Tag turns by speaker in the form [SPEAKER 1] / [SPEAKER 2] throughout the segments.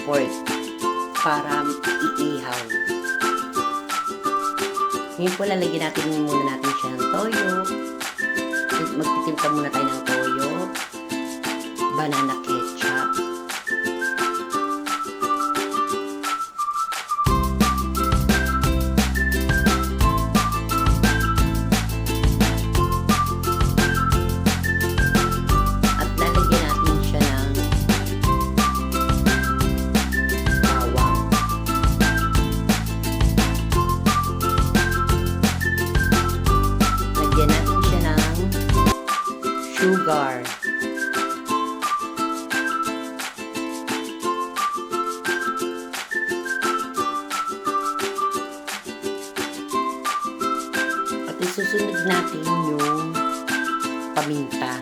[SPEAKER 1] pork para iihaw. Ngayon po lalagyan natin muna siya ng toyo. Magtitimpla muna tayo ng toyo, banana ketchup, at lalagyan natin siya ng bawang. Lagyan natin siya ng sugar. At isusunod natin yung paminta.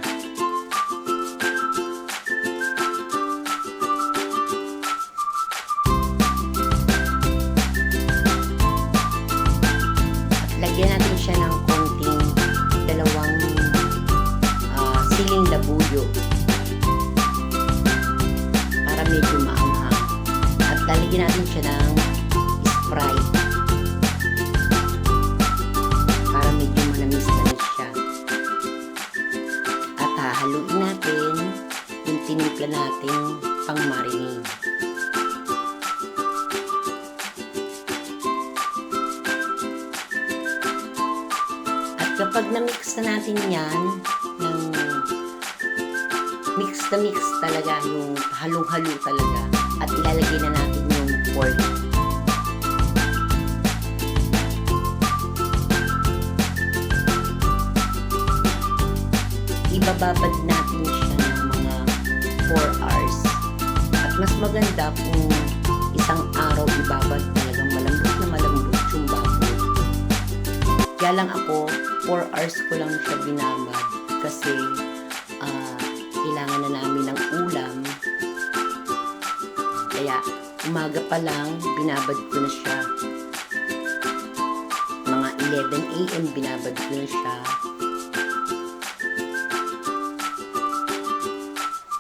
[SPEAKER 1] At lagyan natin siya ng konting dalawang siling labuyo para medyo maanghang. At lalagyan natin siya ng Sprite para medyo manamis-namis siya. At hahaluin natin yung tinimpla nating pang-marinade. At kapag na-mix na natin yan ng mix na mix talaga, yung halong-halo talaga, at ilalagay na natin yung pork. Ibababad natin siya ng mga 4 hours. At mas maganda kung isang araw ibabad, talagang malambot na malambot yung baboy. Kaya lang ako, 4 hours ko lang siya binabad kasi kailangan na namin ng ulam. Kaya umaga pa lang binabad ko na siya. Mga 11 AM binabad ko na siya.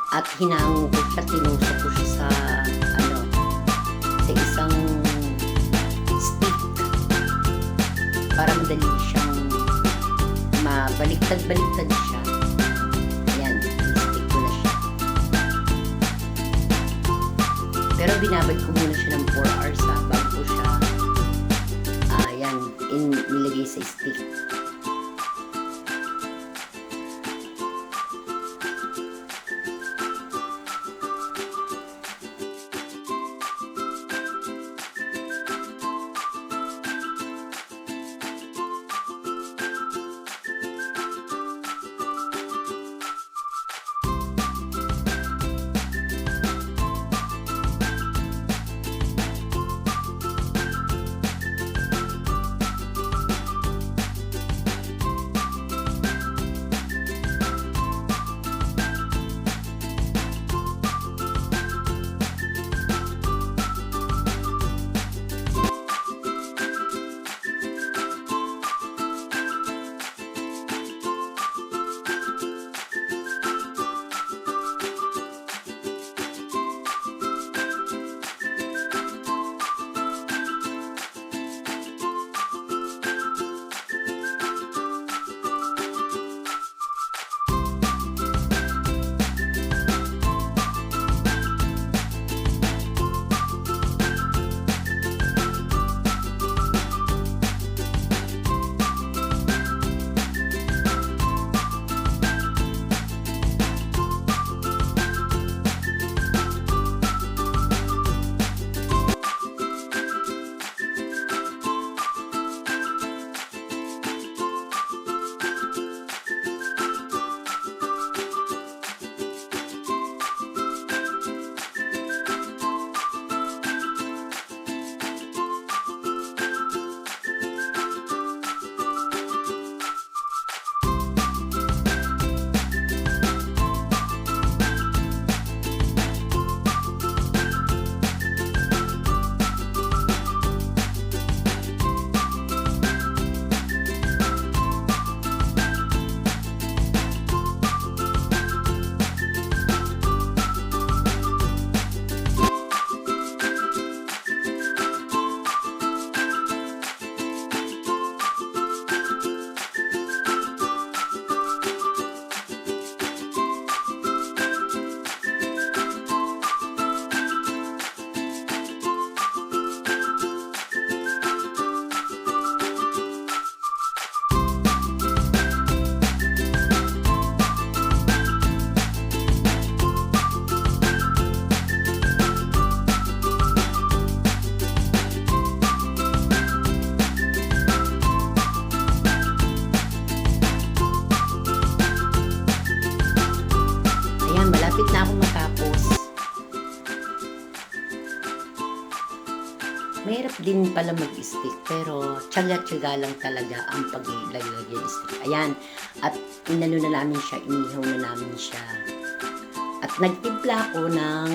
[SPEAKER 1] At hinango ko siya, tinusok ko siya sa isang stick para madali siyang mabaliktad-baliktad siya. Ayan, stick ko na siya. Pero binabad ko muna siya ng 4 hours bago ko siya nilagay sa stick. Mahirap din pala mag-stick pero tiyaga-tiyaga lang talaga ang paglagay ng stick. Ayan, at inano na namin siya, inihaw na namin siya. At nagtimpla ako ng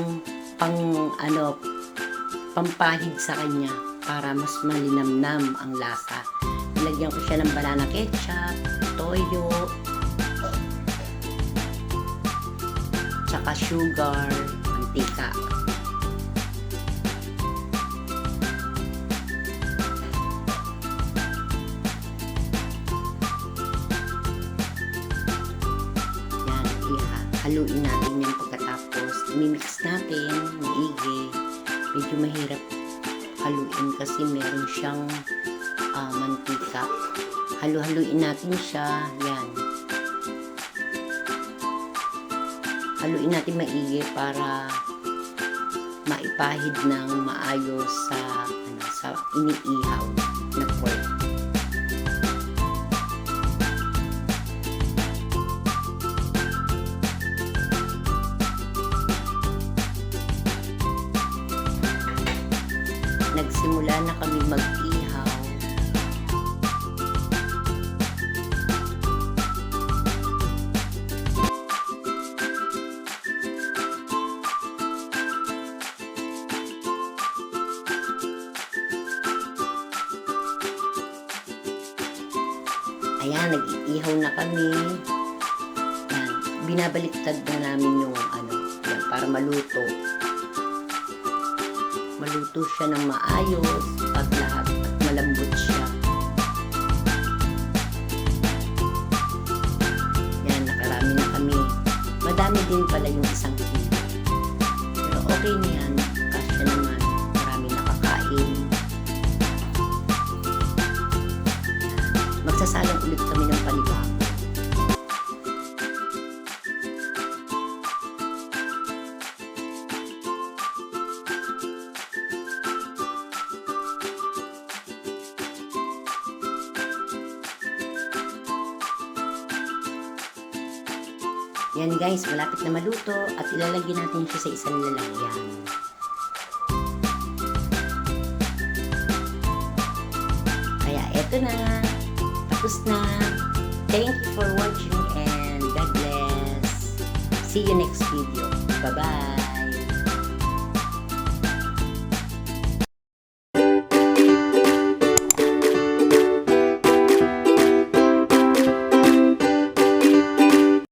[SPEAKER 1] pampahid sa kanya para mas malinamnam ang lasa. Nilagyan ko siya ng banana ketchup, toyo, tsaka sugar, mantika. Haluin natin yan pagkatapos imimix natin maigi. Medyo mahirap haluin kasi meron siyang mantika. Halu-haluin natin siya. Yan. Haluin natin maigi para maipahid ng maayos sa iniihaw na pork. Nagsimula na kami mag-ihaw. Ayan, nag-iihaw na kami. Ayan, binabaliktad na namin yung yan, para maluto. Maluto siya ng maayos at lahat at malambot siya. Yan, nakarami na kami. Madami din pala yung 1 kilo. Pero okay na yan. Kasya naman. Marami nakakain. Magsasalang ulit kami ng panibago. Yan guys, malapit na maluto at ilalagay natin siya sa isang lalagyan. Kaya eto na, tapos na. Thank you for watching and God bless. See you next video. Bye-bye.